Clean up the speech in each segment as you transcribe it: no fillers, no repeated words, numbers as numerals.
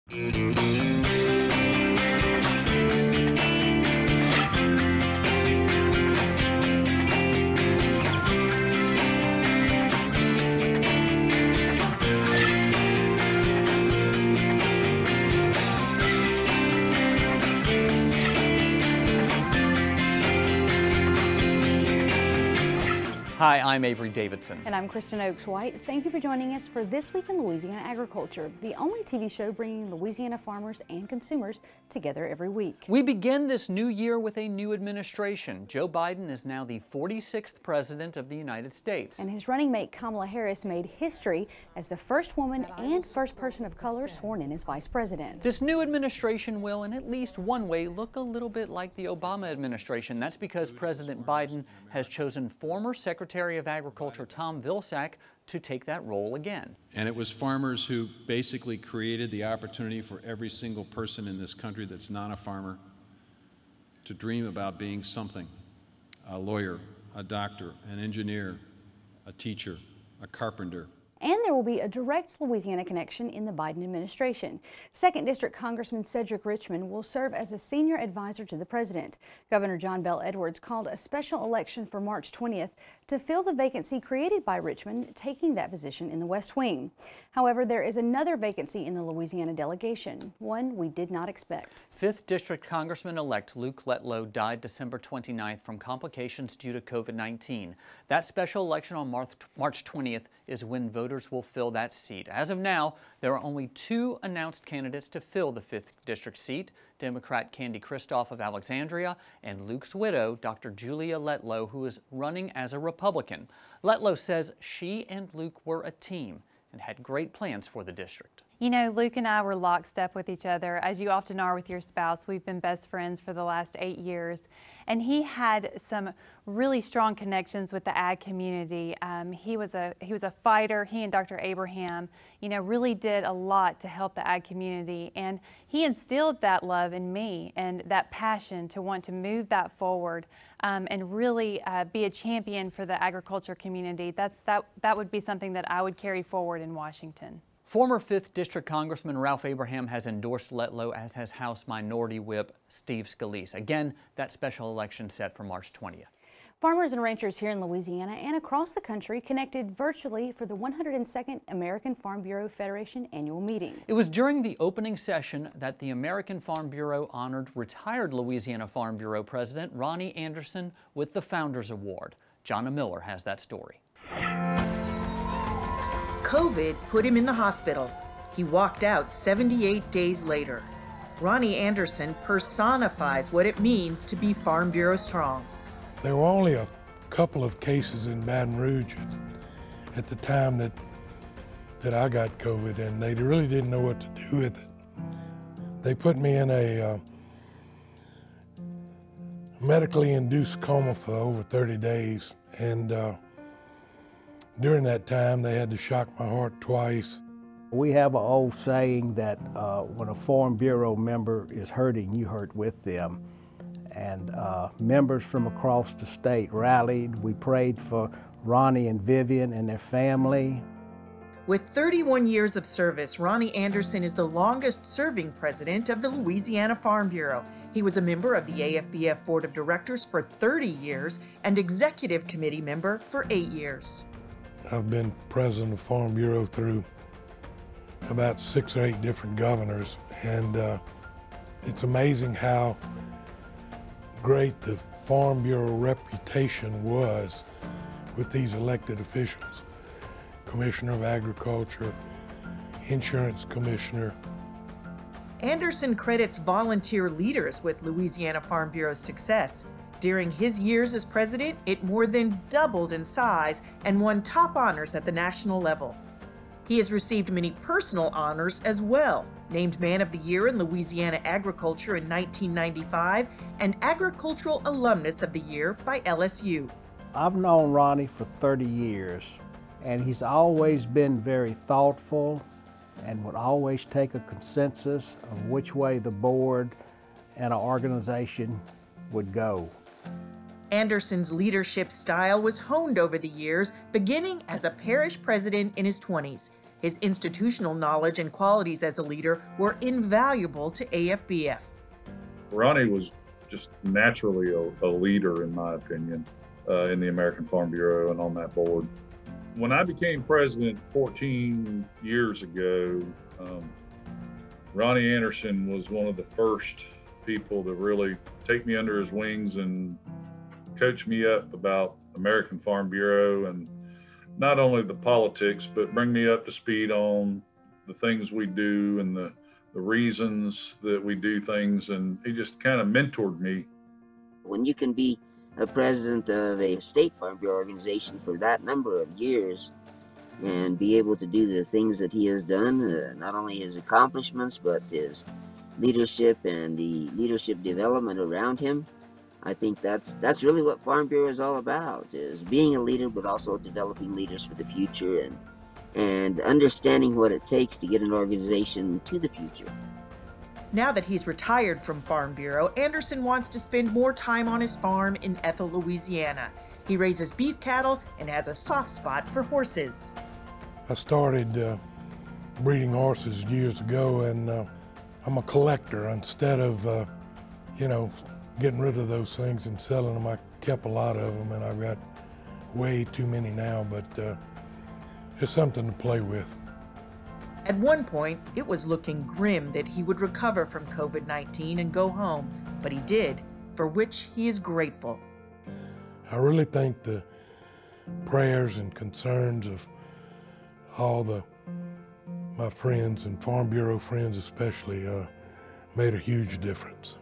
Hi, I'm Avery Davidson. And I'm Kristen Oakes-White. Thank you for joining us for This Week in Louisiana Agriculture, the only TV show bringing Louisiana farmers and consumers together every week. We begin this new year with a new administration. Joe Biden is now the 46th president of the United States. And his running mate Kamala Harris made history as the first woman and first person of color sworn in as vice president. This new administration will, in at least one way, look a little bit like the Obama administration. That's because President Biden has chosen former Secretary of Agriculture Tom Vilsack to take that role again. And it was farmers who basically created the opportunity for every single person in this country that's not a farmer to dream about being something: a lawyer, a doctor, an engineer, a teacher, a carpenter. And there will be a direct Louisiana connection in the Biden administration. 2nd District Congressman Cedric Richmond will serve as a senior advisor to the president. Governor John Bel Edwards called a special election for March 20th to fill the vacancy created by Richmond taking that position in the West Wing. However, there is another vacancy in the Louisiana delegation, one we did not expect. 5th District Congressman-elect Luke Letlow died December 29th from complications due to COVID-19. That special election on March 20th is when voters will fill that seat. As of now, there are only 2 announced candidates to fill the 5th District seat: Democrat Candy Kristoff of Alexandria and Luke's widow, Dr. Julia Letlow, who is running as a Republican. Letlow says she and Luke were a team and had great plans for the district. You know, Luke and I were lockstep with each other, as you often are with your spouse. We've been best friends for the last 8 years, and he had some really strong connections with the ag community. He was a fighter. He and Dr. Abraham, you know, really did a lot to help the ag community, and he instilled that love in me and that passion to want to move that forward and really be a champion for the agriculture community. That would be something that I would carry forward in Washington. Former 5th District Congressman Ralph Abraham has endorsed Letlow, as has House Minority Whip Steve Scalise. Again, that special election set for March 20th. Farmers and ranchers here in Louisiana and across the country connected virtually for the 102nd American Farm Bureau Federation annual meeting. It was during the opening session that the American Farm Bureau honored retired Louisiana Farm Bureau President Ronnie Anderson with the Founders Award. Jonna Miller has that story. COVID put him in the hospital. He walked out 78 days later. Ronnie Anderson personifies what it means to be Farm Bureau strong. There were only a couple of cases in Baton Rouge at the time that I got COVID, and they really didn't know what to do with it. They put me in a medically induced coma for over 30 days, and during that time, they had to shock my heart twice. We have an old saying that when a Farm Bureau member is hurting, you hurt with them. And members from across the state rallied. We prayed for Ronnie and Vivian and their family. With 31 years of service, Ronnie Anderson is the longest serving president of the Louisiana Farm Bureau. He was a member of the AFBF Board of Directors for 30 years and executive committee member for 8 years. I've been president of Farm Bureau through about 6 or 8 different governors, and it's amazing how great the Farm Bureau reputation was with these elected officials. Commissioner of Agriculture, Insurance Commissioner. Anderson credits volunteer leaders with Louisiana Farm Bureau's success. During his years as president, it more than doubled in size and won top honors at the national level. He has received many personal honors as well, named Man of the Year in Louisiana Agriculture in 1995 and Agricultural Alumnus of the Year by LSU. I've known Ronnie for 30 years, and he's always been very thoughtful and would always take a consensus of which way the board and an organization would go. Anderson's leadership style was honed over the years, beginning as a parish president in his 20s. His institutional knowledge and qualities as a leader were invaluable to AFBF. Ronnie was just naturally a leader, in my opinion, in the American Farm Bureau and on that board. When I became president 14 years ago, Ronnie Anderson was one of the first people to really take me under his wings and coach me up about American Farm Bureau, and not only the politics, but bring me up to speed on the things we do and the reasons that we do things. And he just kind of mentored me. When you can be a president of a state farm bureau organization for that number of years and be able to do the things that he has done, not only his accomplishments, but his leadership and the leadership development around him, I think that's really what Farm Bureau is all about, is being a leader, but also developing leaders for the future and understanding what it takes to get an organization to the future. Now that he's retired from Farm Bureau, Anderson wants to spend more time on his farm in Ethel, Louisiana. He raises beef cattle and has a soft spot for horses. I started breeding horses years ago, and I'm a collector. Instead of, getting rid of those things and selling them, I kept a lot of them, and I've got way too many now, but it's something to play with. At one point, it was looking grim that he would recover from COVID-19 and go home, but he did, for which he is grateful. I really think the prayers and concerns of all my friends and Farm Bureau friends especially made a huge difference.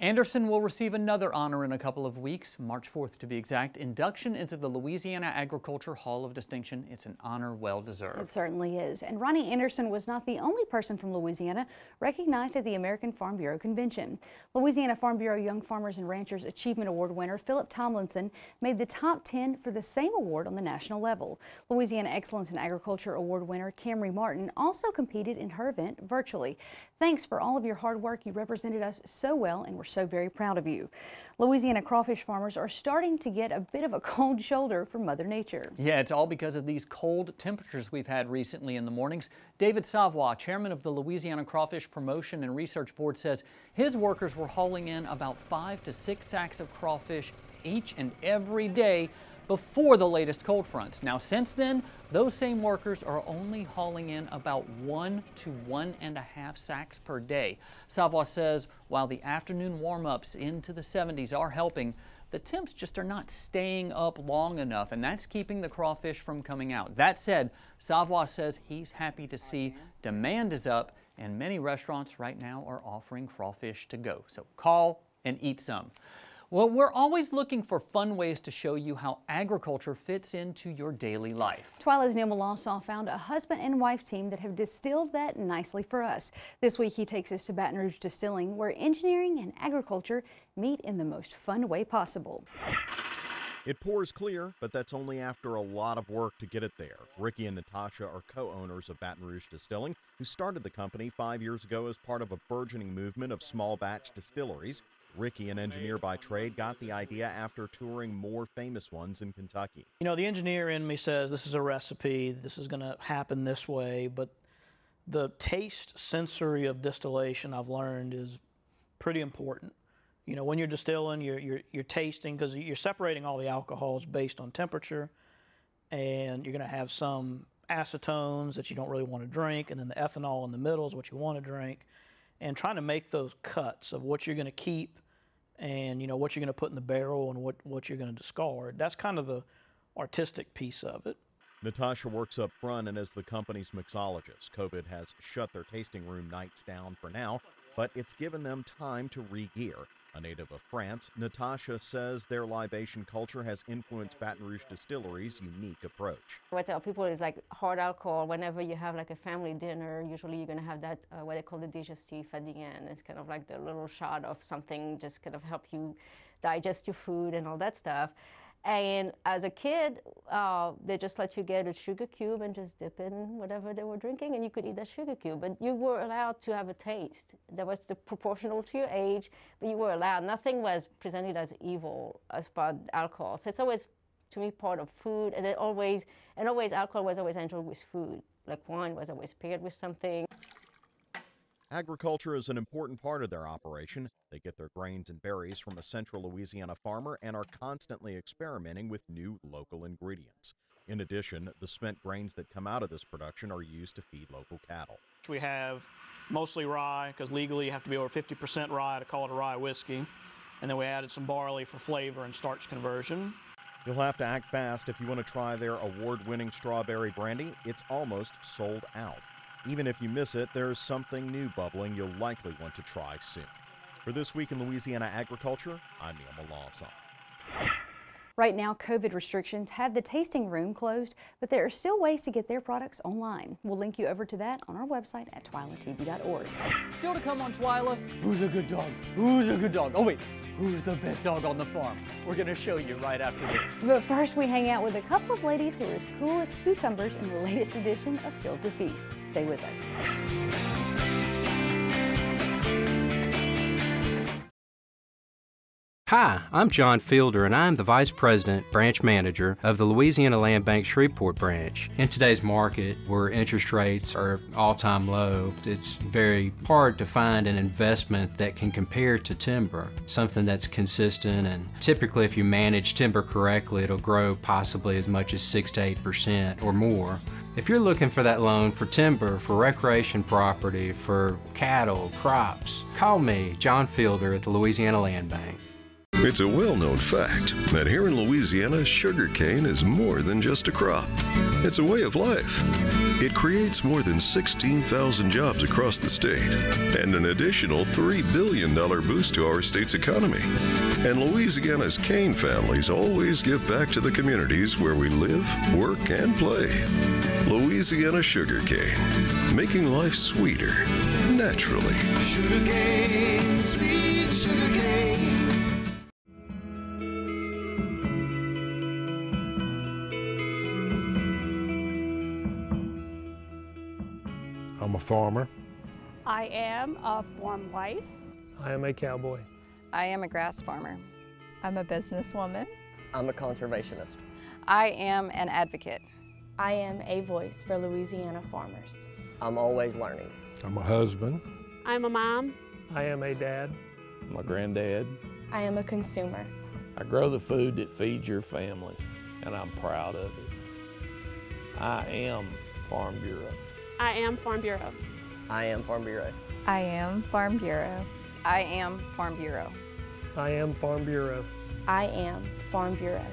Anderson will receive another honor in a couple of weeks, March 4th to be exact, induction into the Louisiana Agriculture Hall of Distinction. It's an honor well deserved. It certainly is. And Ronnie Anderson was not the only person from Louisiana recognized at the American Farm Bureau Convention. Louisiana Farm Bureau Young Farmers and Ranchers Achievement Award winner Philip Tomlinson made the top 10 for the same award on the national level. Louisiana Excellence in Agriculture Award winner Camry Martin also competed in her event virtually. Thanks for all of your hard work. You represented us so well, and we're so very proud of you. Louisiana crawfish farmers are starting to get a bit of a cold shoulder from Mother Nature. Yeah, it's all because of these cold temperatures we've had recently in the mornings. David Savoy, chairman of the Louisiana Crawfish Promotion and Research Board, says his workers were hauling in about 5 to 6 sacks of crawfish each and every day before the latest cold fronts. Now, since then, those same workers are only hauling in about 1 to 1.5 sacks per day. Savoy says while the afternoon warm-ups into the 70s are helping, the temps just are not staying up long enough, and that's keeping the crawfish from coming out. That said, Savoy says he's happy to see demand is up, and many restaurants right now are offering crawfish to go. So call and eat some. Well, we're always looking for fun ways to show you how agriculture fits into your daily life. Twila's Neil Malasaw found a husband and wife team that have distilled that nicely for us. This week he takes us to Baton Rouge Distilling, where engineering and agriculture meet in the most fun way possible. It pours clear, but that's only after a lot of work to get it there. Ricky and Natasha are co-owners of Baton Rouge Distilling, who started the company 5 years ago as part of a burgeoning movement of small batch distilleries. Ricky, an engineer by trade, got the idea after touring more famous ones in Kentucky. You know, the engineer in me says this is a recipe, this is going to happen this way, but the taste sensory of distillation I've learned is pretty important. You know, when you're distilling, you're tasting, because you're separating all the alcohols based on temperature, and you're going to have some acetones that you don't really want to drink, and then the ethanol in the middle is what you want to drink, and trying to make those cuts of what you're going to keep and, you know, what you're going to put in the barrel and what you're going to discard. That's kind of the artistic piece of it. Natasha works up front and is the company's mixologist. COVID has shut their tasting room nights down for now, but it's given them time to re-gear. A native of France, Natasha says their libation culture has influenced Baton Rouge Distillery's unique approach. What I tell people is like hard alcohol, whenever you have like a family dinner, usually you're going to have that, what they call the digestif at the end. It's kind of like the little shot of something just kind of help you digest your food and all that stuff. And as a kid, they just let you get a sugar cube and just dip in whatever they were drinking, and you could eat that sugar cube. But you were allowed to have a taste. That was proportional to your age, but you were allowed. Nothing was presented as evil as far as alcohol. So it's always, to me, part of food, and alcohol was always enjoyed with food. Like wine was always paired with something. Agriculture is an important part of their operation. They get their grains and berries from a central Louisiana farmer and are constantly experimenting with new local ingredients. In addition, the spent grains that come out of this production are used to feed local cattle. We have mostly rye, because legally you have to be over 50% rye to call it a rye whiskey. And then we added some barley for flavor and starch conversion. You'll have to act fast if you want to try their award-winning strawberry brandy. It's almost sold out. Even if you miss it, there's something new bubbling you'll likely want to try soon. For This Week in Louisiana Agriculture, I'm Neil Melanson. Right now, COVID restrictions have the tasting room closed, but there are still ways to get their products online. We'll link you over to that on our website at twilatv.org. Still to come on Twila, who's a good dog? Who's a good dog? Oh wait, who's the best dog on the farm? We're gonna show you right after this. But first, we hang out with a couple of ladies who are as cool as cucumbers in the latest edition of Field to Feast. Stay with us. Hi, I'm John Fielder, and I'm the Vice President, Branch Manager of the Louisiana Land Bank Shreveport Branch. In today's market, where interest rates are all-time low, it's very hard to find an investment that can compare to timber, something that's consistent, and typically if you manage timber correctly, it'll grow possibly as much as 6 to 8% or more. If you're looking for that loan for timber, for recreation property, for cattle, crops, call me, John Fielder at the Louisiana Land Bank. It's a well-known fact that here in Louisiana, sugarcane is more than just a crop. It's a way of life. It creates more than 16,000 jobs across the state and an additional $3 billion boost to our state's economy. And Louisiana's cane families always give back to the communities where we live, work, and play. Louisiana sugarcane, making life sweeter, naturally. Sugarcane, sweet sugarcane. I'm a farmer. I am a farm wife. I am a cowboy. I am a grass farmer. I'm a businesswoman. I'm a conservationist. I am an advocate. I am a voice for Louisiana farmers. I'm always learning. I'm a husband. I'm a mom. I am a dad. I'm a granddad. I am a consumer. I grow the food that feeds your family, and I'm proud of it. I am Farm Bureau. I am Farm Bureau. I am Farm Bureau. I am Farm Bureau. I am Farm Bureau. I am Farm Bureau. I am Farm Bureau.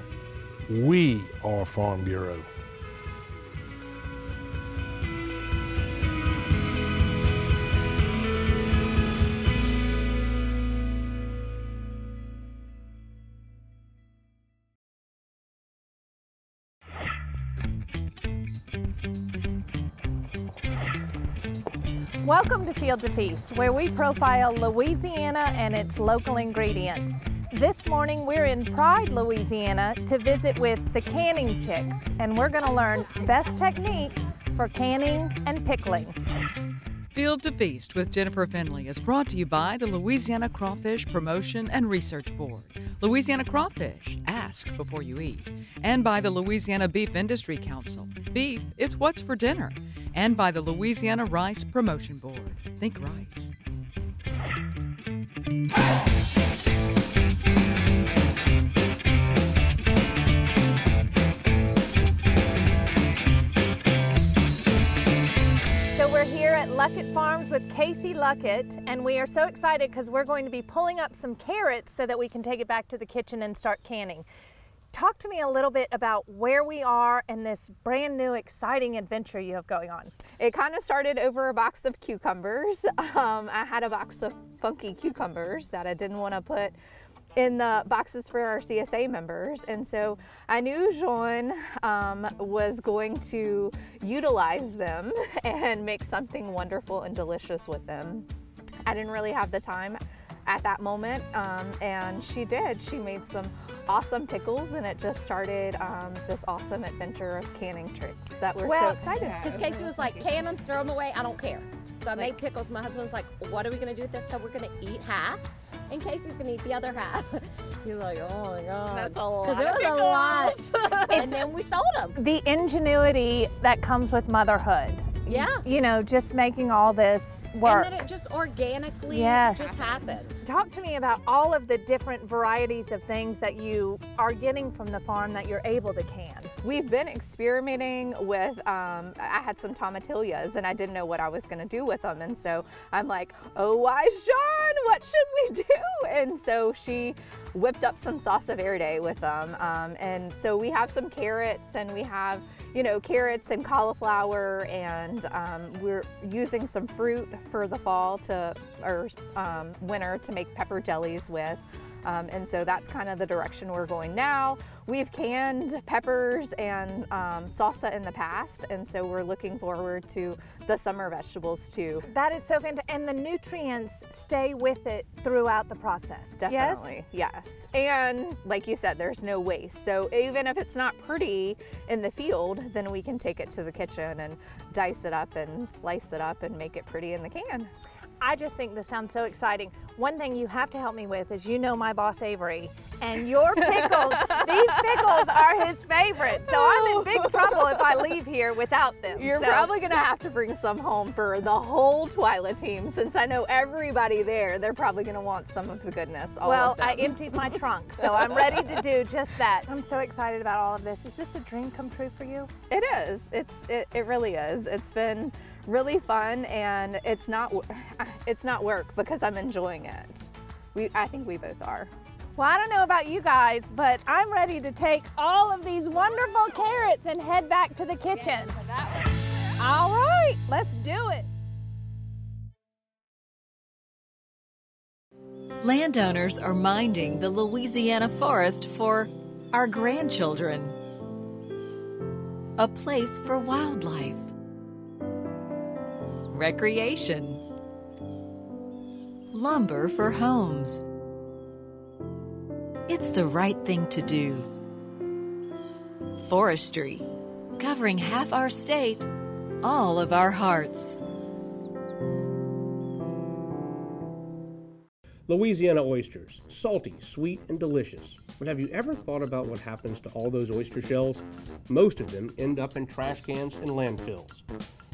We are Farm Bureau. Welcome to Field to Feast, where we profile Louisiana and its local ingredients. This morning we're in Pride, Louisiana to visit with the canning chicks, and we're going to learn best techniques for canning and pickling. Field to Feast with Jennifer Finley is brought to you by the Louisiana Crawfish Promotion and Research Board, Louisiana Crawfish, ask before you eat, and by the Louisiana Beef Industry Council, beef, it's what's for dinner, and by the Louisiana Rice Promotion Board, think rice. We're here at Luckett Farms with Casey Luckett, and we are so excited because we're going to be pulling up some carrots so that we can take it back to the kitchen and start canning. Talk to me a little bit about where we are and this brand new exciting adventure you have going on. It kind of started over a box of cucumbers. I had a box of funky cucumbers that I didn't want to put in the boxes for our CSA members, and so I knew Jean was going to utilize them and make something wonderful and delicious with them. I didn't really have the time at that moment, and she did. She made some awesome pickles, and it just started this awesome adventure of canning tricks that we're so excited. Because Casey was like, can them, throw them away, I don't care. So I made pickles. My husband's like, what are we gonna do with this? So we're gonna eat half, and Casey's gonna eat the other half. You're like, oh my God. That's a lot. Because it was a lot. And then we sold them. The ingenuity that comes with motherhood. Yeah. You know, just making all this work. And then it just organically just happened. Talk to me about all of the different varieties of things that you are getting from the farm that you're able to can. We've been experimenting with, I had some tomatillas and I didn't know what I was gonna do with them. And so I'm like, oh, wise John, what should we do? And so she whipped up some salsa verde with them. And so we have some carrots and we have, you know, carrots and cauliflower, and we're using some fruit for the fall or winter to make pepper jellies with. And so that's kind of the direction we're going now. We've canned peppers and salsa in the past, and so we're looking forward to the summer vegetables too. That is so fantastic. And the nutrients stay with it throughout the process. Definitely, yes. And like you said, there's no waste. So even if it's not pretty in the field, then we can take it to the kitchen and dice it up and slice it up and make it pretty in the can. I just think this sounds so exciting. One thing you have to help me with is, you know, my boss Avery, and your pickles, these pickles are his favorite. So I'm in big trouble if I leave here without them. You're probably gonna have to bring some home for the whole Twila team, since I know everybody there, they're probably gonna want some of the goodness, all of them. I emptied my trunk, so I'm ready to do just that. I'm so excited about all of this. Is this a dream come true for you? It is, it really is. It's been really fun, and it's not work because I'm enjoying it. I think we both are. Well, I don't know about you guys, but I'm ready to take all of these wonderful carrots and head back to the kitchen. All right, let's do it. Landowners are minding the Louisiana forest for our grandchildren. A place for wildlife, recreation, lumber for homes. It's the right thing to do. Forestry, covering half our state, all of our hearts. Louisiana oysters, salty, sweet, and delicious. But have you ever thought about what happens to all those oyster shells? Most of them end up in trash cans and landfills.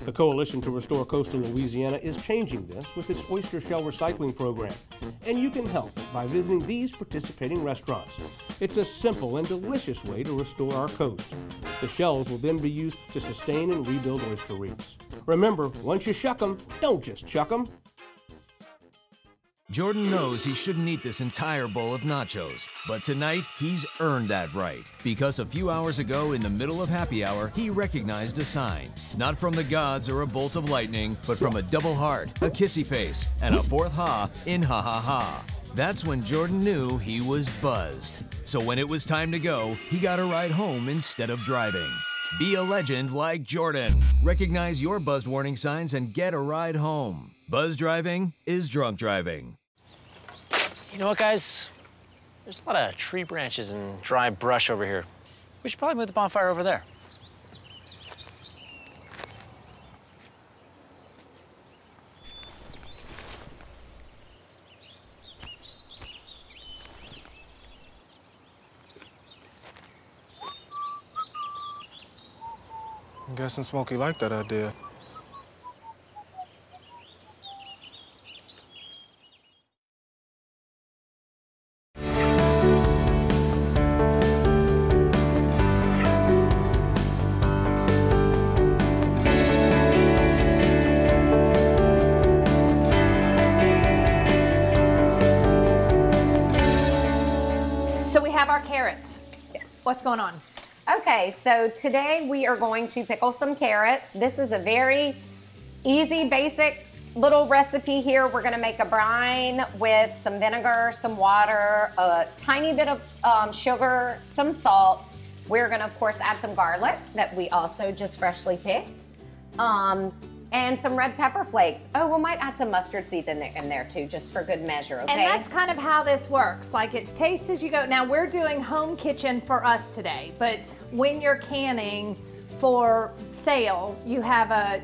The Coalition to Restore Coastal Louisiana is changing this with its oyster shell recycling program, and you can help by visiting these participating restaurants. It's a simple and delicious way to restore our coast. The shells will then be used to sustain and rebuild oyster reefs. Remember, once you shuck them, don't just chuck them. Jordan knows he shouldn't eat this entire bowl of nachos, but tonight he's earned that right. Because a few hours ago in the middle of happy hour, he recognized a sign. Not from the gods or a bolt of lightning, but from a double heart, a kissy face, and a fourth ha in ha ha ha. That's when Jordan knew he was buzzed. So when it was time to go, he got a ride home instead of driving. Be a legend like Jordan. Recognize your buzzed warning signs and get a ride home. Buzz driving is drunk driving. You know what, guys? There's a lot of tree branches and dry brush over here. We should probably move the bonfire over there. I'm guessing Smokey liked that idea. So we have our carrots. Yes. What's going on? Okay, so today we are going to pickle some carrots. This is a very easy, basic little recipe here. We're gonna make a brine with some vinegar, some water, a tiny bit of sugar, some salt. We're gonna, of course, add some garlic that we also just freshly picked, and some red pepper flakes. Oh, we might add some mustard seed in there too, just for good measure, okay? And that's kind of how this works. Like, it's taste as you go. Now, we're doing home kitchen for us today, but when you're canning for sale, you have a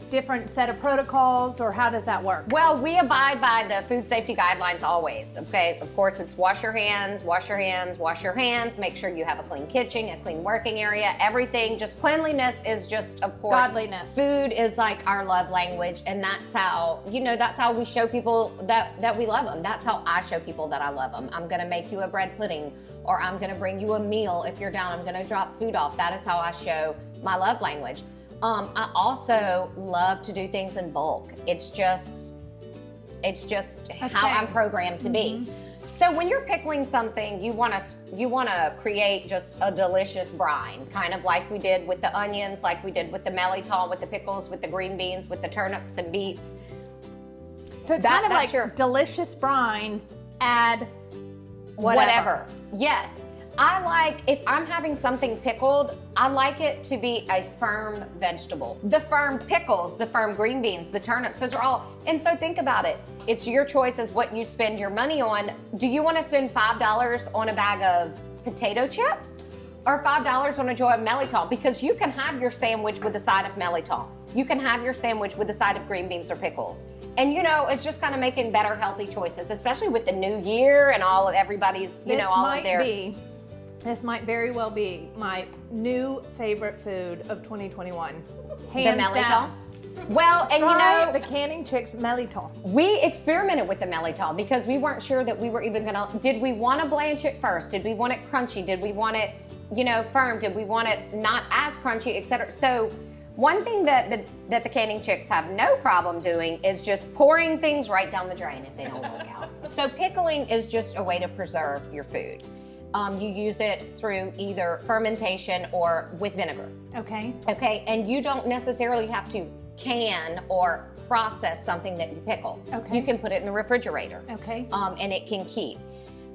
different set of protocols, or how does that work? Well, we abide by the food safety guidelines always, okay? Of course, it's wash your hands, wash your hands, wash your hands, make sure you have a clean kitchen, a clean working area, everything. Just cleanliness is just, of course. Godliness. Food is like our love language, and that's how, you know, that's how we show people that we love them. That's how I show people that I love them. I'm gonna make you a bread pudding, or I'm gonna bring you a meal. If you're down, I'm gonna drop food off. That is how I show my love language. I also love to do things in bulk. It's just how I'm programmed to be. So when you're pickling something, you wanna create just a delicious brine, kind of like we did with the onions, like we did with the melitol, with the pickles, with the green beans, with the turnips and beets. So it's kind of like your delicious brine, add whatever. Yes. I like, if I'm having something pickled, I like it to be a firm vegetable. The firm pickles, the firm green beans, the turnips, those are all, and so think about it. It's your choice as what you spend your money on. Do you want to spend $5 on a bag of potato chips or $5 on a jar of melitol? Because you can have your sandwich with a side of melitol. You can have your sandwich with a side of green beans or pickles. And you know, it's just kind of making better healthy choices, especially with the new year and all of everybody's, you know, all of their... This might very well be my new favorite food of 2021. Hands the melitol? down. Well, and you know, the Canning Chicks melitol. We experimented with the melitol because we weren't sure that we were even gonna, did we want to blanch it first? Did we want it crunchy? Did we want it, you know, firm? Did we want it not as crunchy, etc.? So one thing that the Canning Chicks have no problem doing is just pouring things right down the drain if they don't work out. So pickling is just a way to preserve your food. You use it through either fermentation or with vinegar. Okay. Okay, and you don't necessarily have to can or process something that you pickle. Okay. You can put it in the refrigerator. Okay. And it can keep.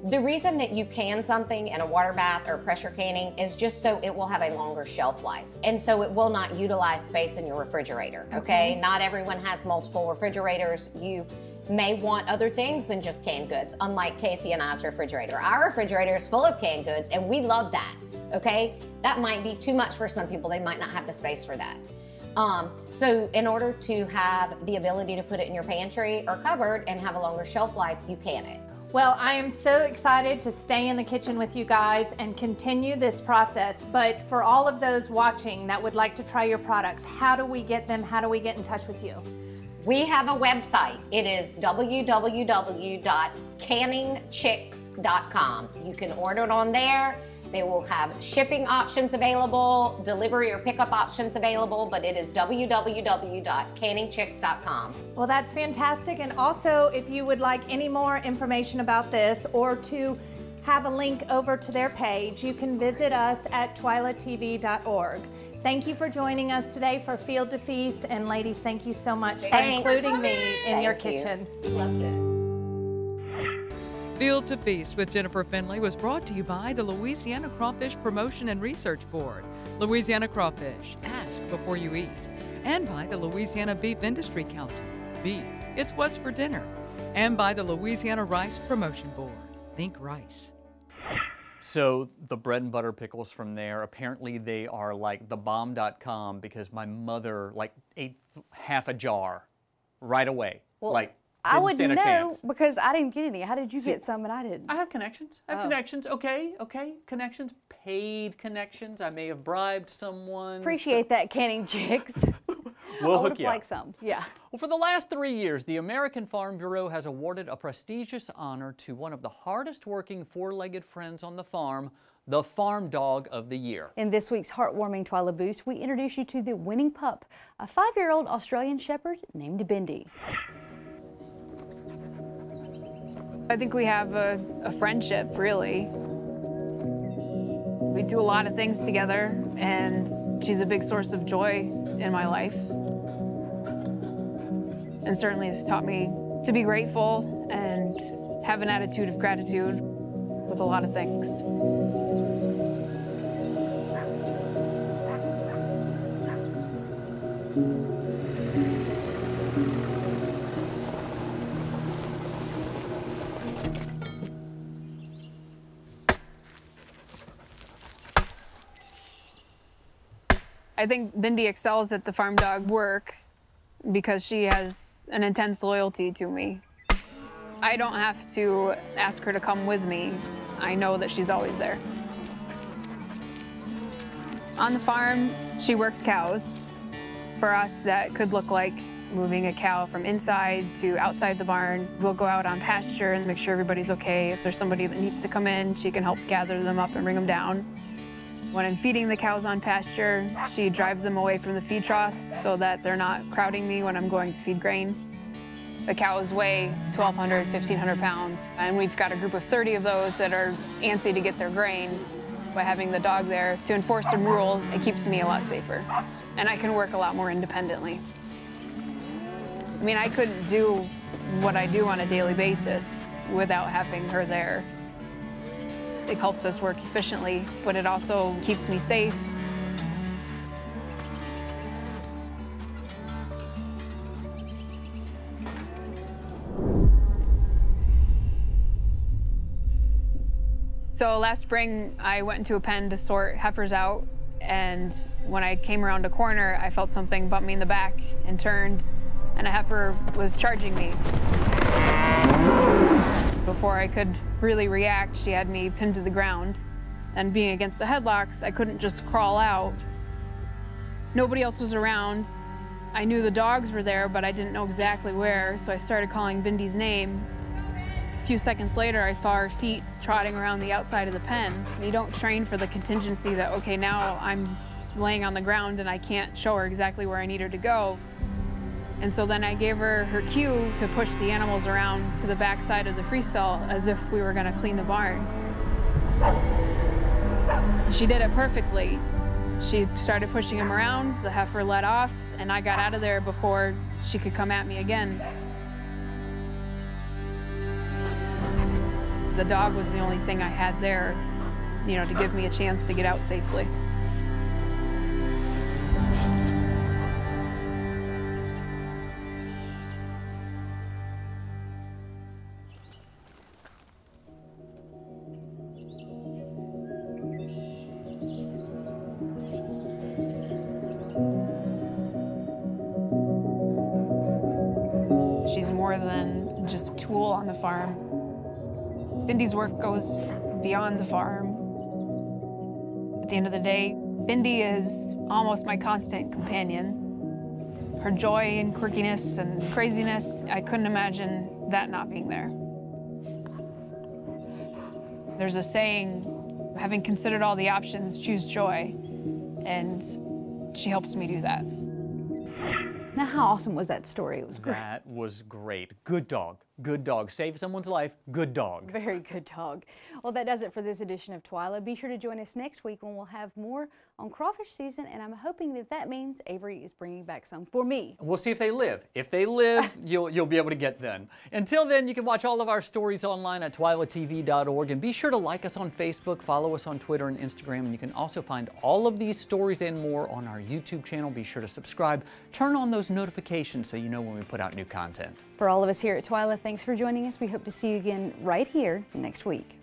The reason that you can something in a water bath or pressure canning is just so it will have a longer shelf life. And so it will not utilize space in your refrigerator, okay? Not everyone has multiple refrigerators. You may want other things than just canned goods, unlike Casey and I's refrigerator. Our refrigerator is full of canned goods, and we love that, okay? That might be too much for some people. They might not have the space for that. So in order to have the ability to put it in your pantry or cupboard and have a longer shelf life, you can it. Well, I am so excited to stay in the kitchen with you guys and continue this process. But for all of those watching that would like to try your products, how do we get them? How do we get in touch with you? We have a website. It is www.canningchicks.com. You can order it on there. They will have shipping options available, delivery or pickup options available, but it is www.canningchicks.com. Well, that's fantastic. And also, if you would like any more information about this or to have a link over to their page, you can visit us at twilatv.org. Thank you for joining us today for Field to Feast. And ladies, thank you so much for including me in your kitchen. Loved it. Field to Feast with Jennifer Finley was brought to you by the Louisiana Crawfish Promotion and Research Board, Louisiana Crawfish, ask before you eat, and by the Louisiana Beef Industry Council, beef, it's what's for dinner, and by the Louisiana Rice Promotion Board, think rice. So the bread and butter pickles from there, apparently they are like thebomb.com because my mother like ate half a jar right away. Well, like I wouldn't stand a know chance. because I didn't get any. How did you get some and I didn't? I have connections. I have connections. Okay, connections. Paid connections. I may have bribed someone. Appreciate that, Canning Chicks. We'll I would hook have you up. liked some. Yeah. Well, for the last 3 years, the American Farm Bureau has awarded a prestigious honor to one of the hardest working four-legged friends on the farm, the Farm Dog of the Year. In this week's heartwarming Twila Boost, we introduce you to the winning pup, a 5-year-old Australian Shepherd named Bendy. I think we have a friendship, really. We do a lot of things together, and she's a big source of joy in my life. And certainly has taught me to be grateful and have an attitude of gratitude with a lot of things. I think Bendy excels at the farm dog work because she has an intense loyalty to me. I don't have to ask her to come with me. I know that she's always there. On the farm, she works cows. For us, that could look like moving a cow from inside to outside the barn. We'll go out on pasture and make sure everybody's okay. If there's somebody that needs to come in, she can help gather them up and bring them down. When I'm feeding the cows on pasture, she drives them away from the feed trough so that they're not crowding me when I'm going to feed grain. The cows weigh 1,200, 1,500 pounds, and we've got a group of 30 of those that are antsy to get their grain. By having the dog there to enforce some rules, it keeps me a lot safer, and I can work a lot more independently. I mean, I couldn't do what I do on a daily basis without having her there. It helps us work efficiently, but it also keeps me safe. So last spring, I went into a pen to sort heifers out, and when I came around a corner, I felt something bump me in the back and turned, and a heifer was charging me. Before I could really react, she had me pinned to the ground, and being against the headlocks, I couldn't just crawl out. Nobody else was around. I knew the dogs were there, but I didn't know exactly where, so I started calling Bindi's name. A few seconds later, I saw her feet trotting around the outside of the pen. You don't train for the contingency that, okay, now I'm laying on the ground and I can't show her exactly where I need her to go. And so then I gave her her cue to push the animals around to the back side of the freestall as if we were gonna clean the barn. She did it perfectly. She started pushing him around, the heifer let off, and I got out of there before she could come at me again. The dog was the only thing I had there, you know, to give me a chance to get out safely. She's more than just a tool on the farm. Bindi's work goes beyond the farm. At the end of the day, Bindi is almost my constant companion. Her joy and quirkiness and craziness, I couldn't imagine that not being there. There's a saying, having considered all the options, choose joy, and she helps me do that. Now, how awesome was that story? It was great. That was great. Good dog. Good dog. Save someone's life. Good dog. Very good dog. Well, that does it for this edition of Twila. Be sure to join us next week when we'll have more on crawfish season, and I'm hoping that that means Avery is bringing back some for me. We'll see if they live. If they live, you'll be able to get them. Until then, you can watch all of our stories online at twilatv.org, and be sure to like us on Facebook, follow us on Twitter and Instagram, and you can also find all of these stories and more on our YouTube channel. Be sure to subscribe, turn on those notifications so you know when we put out new content. For all of us here at Twila, thanks for joining us. We hope to see you again right here next week.